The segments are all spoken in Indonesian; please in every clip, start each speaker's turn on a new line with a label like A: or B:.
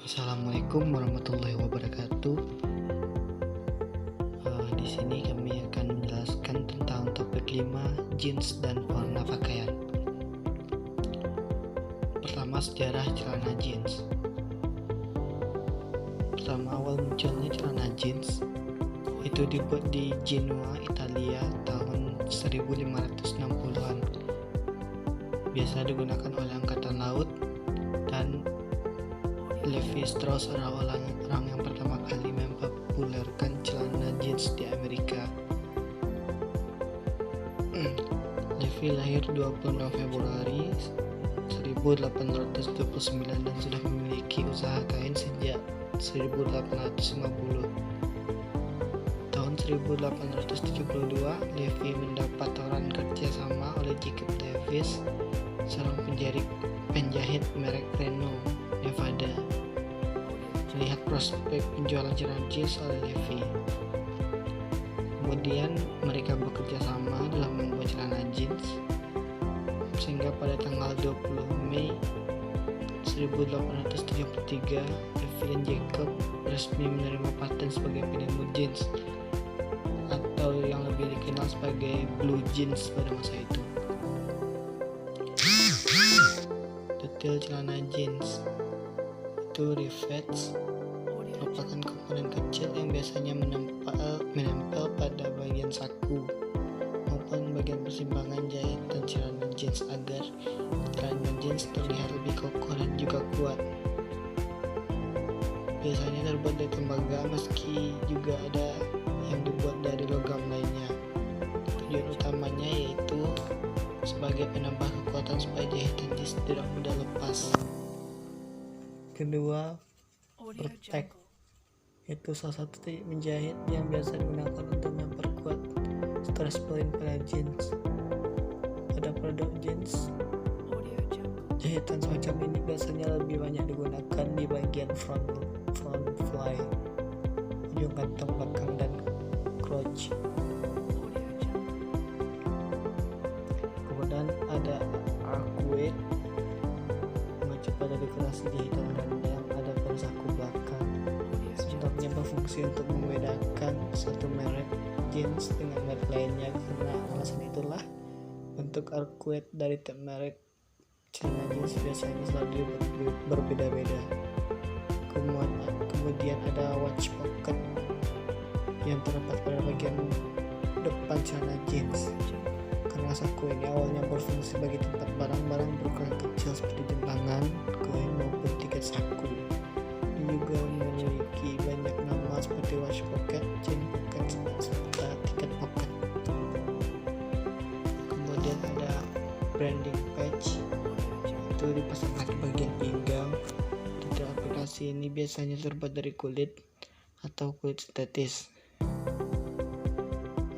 A: Assalamualaikum warahmatullahi wabarakatuh. Di sini kami akan menjelaskan tentang topik 5 jeans dan warna pakaian. Pertama, sejarah celana jeans. Pertama, awal munculnya celana jeans itu dibuat di Genoa, Italia tahun 1560-an. Biasa digunakan oleh angkatan laut, dan Levi Strauss adalah orang yang pertama kali mempopulerkan celana jeans di Amerika. Levi lahir 26 Februari 1829 dan sudah memiliki usaha kain sejak 1850. Tahun 1872, Levi mendapat tawaran kerja sama oleh Jacob Davis, seorang penjahit merek Reno, Nevada. Melihat prospek penjualan celana jeans oleh Levi, kemudian mereka bekerja sama dalam membuat celana jeans, sehingga pada tanggal 20 Mei 1873 Levi dan Jacob resmi menerima paten sebagai penemu jeans, atau yang lebih dikenal sebagai blue jeans pada masa itu. Detail celana jeans itu rivets merupakan komponen kecil yang biasanya menempel pada bagian saku maupun bagian persimpangan jahitan celana jeans agar celana jeans terlihat lebih kokoh dan juga kuat. Biasanya terbuat dari tembaga, meski juga ada yang dibuat dari logam lainnya. Tujuan utamanya yaitu sebagai penambah kekuatan supaya jahitan jeans tidak mudah lepas. Kedua, Protect, itu salah satu teknik menjahit yang biasa digunakan untuk memperkuat stress point pada jeans. Pada produk jeans, jahitan semacam ini biasanya lebih banyak digunakan di bagian front fly, ujung kantong belakang, dan crotch. Kemudian ada arcuate, mengacu pada dekorasi jahitan ganda yang ada pada saku belakang. Sebenarnya berfungsi untuk membedakan satu merek jeans dengan merek lainnya. Karena alasan itulah, bentuk arcuate dari tiap merek celana jeans biasanya selalu berbeda-beda. Kemudian ada watch pocket yang terdapat pada bagian depan celana jeans. Karena saku ini awalnya berfungsi sebagai tempat barang-barang berukuran kecil seperti jam tangan, koin, maupun tiket saku. Ini juga memiliki banyak nama seperti watch pocket, chain pocket, serta tiket pocket. Kemudian ada branding patch, itu dipasangkan di bagian pinggang. Detail aplikasi ini biasanya terbuat dari kulit atau kulit sintetis.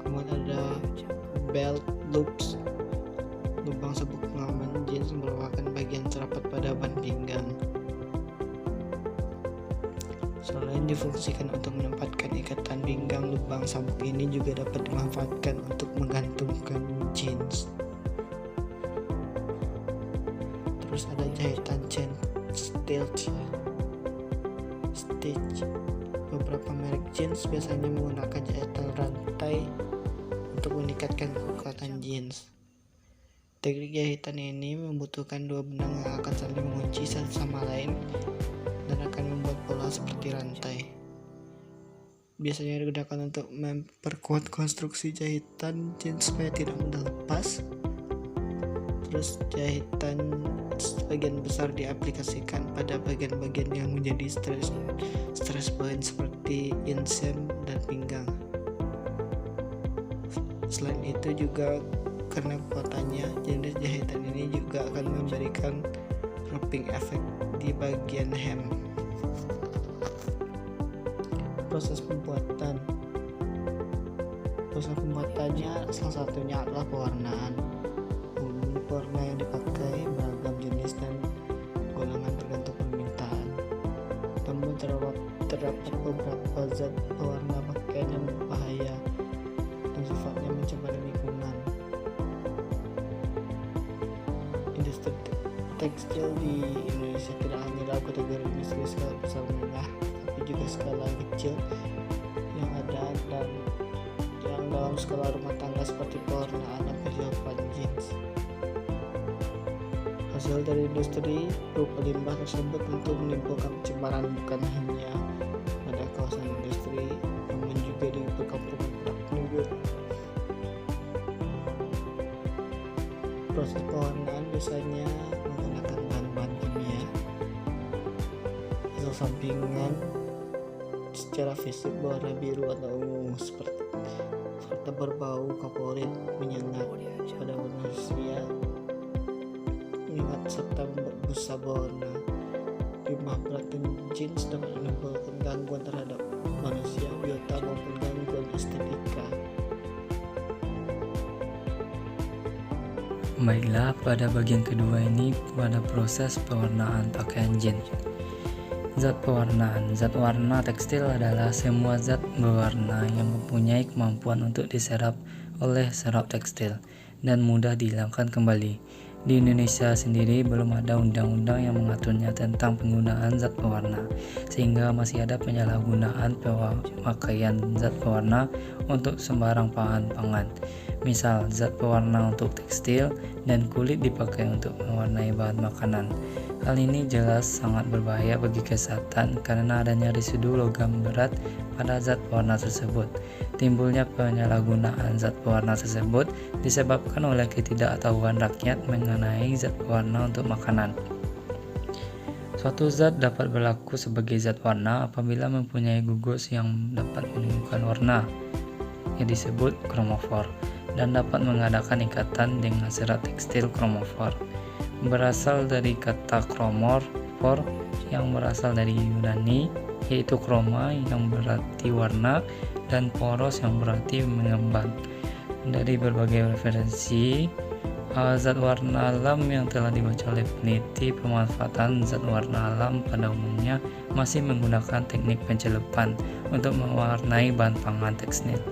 A: Kemudian ada belt loops, lubang sabuk pengaman jeans merupakan bagian terdapat pada ban pinggang. Selain difungsikan untuk menempatkan ikatan pinggang, lubang sabuk ini juga dapat dimanfaatkan untuk menggantungkan jeans. Terus ada jahitan chain stitch. Beberapa merek jeans biasanya menggunakan jahitan rantai untuk meningkatkan kekuatan jeans. Teknik jahitan ini membutuhkan dua benang yang akan saling mengunci satu sama lain dan akan membuat pola seperti rantai. Biasanya digunakan untuk memperkuat konstruksi jahitan jeans supaya tidak mudah lepas. Terus jahitan sebagian besar diaplikasikan pada bagian-bagian yang menjadi stress point seperti inseam dan pinggang. Selain itu juga karena kekuatannya, jenis jahitan ini juga akan memberikan wrapping effect di bagian hem. Proses pembuatannya salah satunya adalah pewarnaan. Warna yang dipakai beragam jenis dan golongan tergantung permintaan. Namun terdapat beberapa zat pewarna pakaian yang berbahaya dan sifatnya mencemari lingkungan. Industri tekstil di Indonesia tidak hanya dalam kategori industri skala besar menengah, tapi juga skala kecil yang ada dan yang dalam skala rumah tangga seperti pewarnaan dan penjelapan jeans. Hasil dari industri berupa limbah tersebut tentu menimbulkan pencemaran bukan hanya pada kawasan industri, namun juga di perkampungan penduduk. Proses pewarnaan biasanya menggunakan bahan-bahan kimia. Hasil sampingan secara fisik berwarna biru atau ungu serta berbau kaporit menyengat pada manusia, menyengat serta berbusa berwarna. Limbah berat dan jeans dapat menimbulkan gangguan terhadap manusia, biota maupun gangguan estetika.
B: Baiklah, pada bagian kedua ini pada proses pewarnaan pakaian jeans. Zat pewarnaan. Zat warna tekstil adalah semua zat berwarna yang mempunyai kemampuan untuk diserap oleh serap tekstil dan mudah dihilangkan kembali. Di Indonesia sendiri belum ada undang-undang yang mengaturnya tentang penggunaan zat pewarna, sehingga masih ada penyalahgunaan pemakaian zat pewarna untuk sembarang bahan pangan. Misal, zat pewarna untuk tekstil dan kulit dipakai untuk mewarnai bahan makanan. Hal ini jelas sangat berbahaya bagi kesehatan karena adanya residu logam berat pada zat pewarna tersebut. Timbulnya penyalahgunaan zat pewarna tersebut disebabkan oleh ketidaktahuan rakyat mengenai zat pewarna untuk makanan. Suatu zat dapat berlaku sebagai zat warna apabila mempunyai gugus yang dapat menimbulkan warna, yang disebut kromofor, dan dapat mengadakan ikatan dengan serat tekstil kromofor. Berasal dari kata kromor yang berasal dari Yunani, yaitu chroma yang berarti warna dan poros yang berarti mengembang. Dari berbagai referensi zat warna alam yang telah dibaca oleh peneliti, pemanfaatan zat warna alam pada umumnya masih menggunakan teknik pencelupan untuk mewarnai bahan pangan tekstil.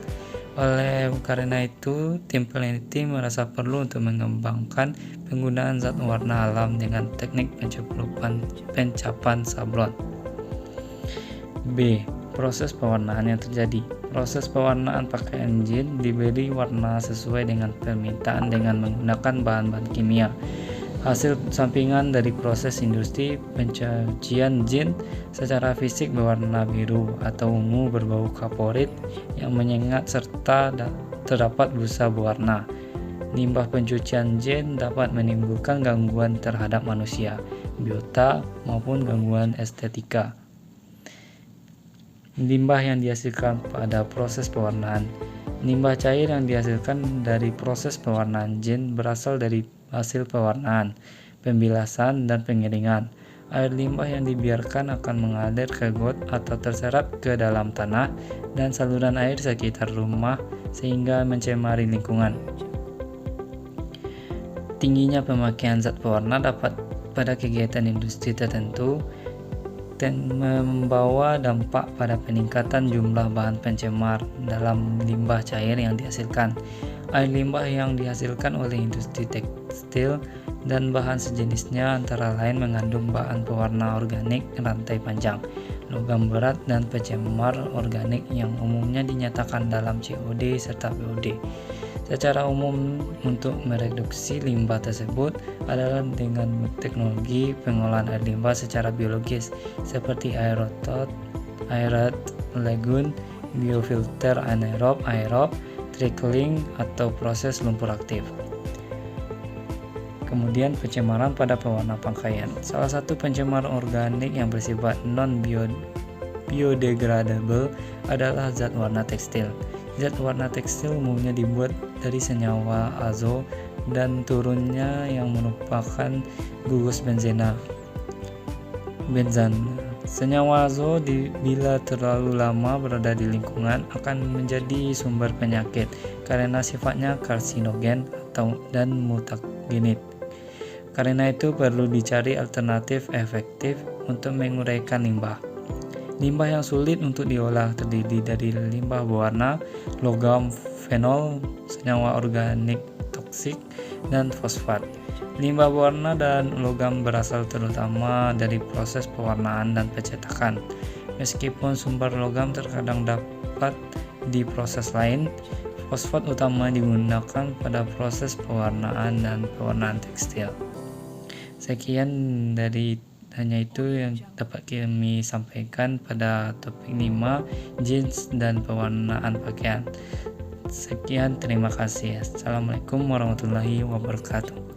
B: Oleh karena itu, tim peneliti merasa perlu untuk mengembangkan penggunaan zat warna alam dengan teknik pencapan sablon. B. Proses pewarnaan yang terjadi. Proses pewarnaan pakaian jeans diberi warna sesuai dengan permintaan dengan menggunakan bahan-bahan kimia. Hasil sampingan dari proses industri pencucian jeans secara fisik berwarna biru atau ungu berbau kaporit yang menyengat serta terdapat busa berwarna. Limbah pencucian jeans dapat menimbulkan gangguan terhadap manusia, biota maupun gangguan estetika. Limbah yang dihasilkan pada proses pewarnaan. Limbah cair yang dihasilkan dari proses pewarnaan jeans berasal dari hasil pewarnaan, pembilasan, dan pengeringan. Air limbah yang dibiarkan akan mengalir ke got atau terserap ke dalam tanah dan saluran air sekitar rumah sehingga mencemari lingkungan. Tingginya pemakaian zat pewarna dapat pada kegiatan industri tertentu dan membawa dampak pada peningkatan jumlah bahan pencemar dalam limbah cair yang dihasilkan. Air limbah yang dihasilkan oleh industri tekstil dan bahan sejenisnya antara lain mengandung bahan pewarna organik rantai panjang, logam berat, dan pencemar organik yang umumnya dinyatakan dalam COD serta POD. Secara umum, untuk mereduksi limbah tersebut adalah dengan teknologi pengolahan air limbah secara biologis seperti aerotot, aerate, lagoon, biofilter anaerob, aerob, trickling, atau proses lumpur aktif. Kemudian pencemaran pada pewarna pakaian. Salah satu pencemar organik yang bersifat non-biodegradable adalah zat warna tekstil. Zat warna tekstil umumnya dibuat dari senyawa azo dan turunnya yang merupakan gugus benzena. Senyawa azo bila terlalu lama berada di lingkungan akan menjadi sumber penyakit karena sifatnya karsinogen dan mutagenik. Karena itu perlu dicari alternatif efektif untuk menguraikan limbah. Limbah yang sulit untuk diolah terdiri dari limbah berwarna, logam, fenol, senyawa organik toksik, dan fosfat. Limbah pewarna dan logam berasal terutama dari proses pewarnaan dan pencetakan. Meskipun sumber logam terkadang dapat diproses lain, fosfat utama digunakan pada proses pewarnaan dan pewarnaan tekstil. Sekian dari hanya itu yang dapat kami sampaikan pada topik 5 jeans dan pewarnaan pakaian. Sekian, terima kasih. Assalamualaikum warahmatullahi wabarakatuh.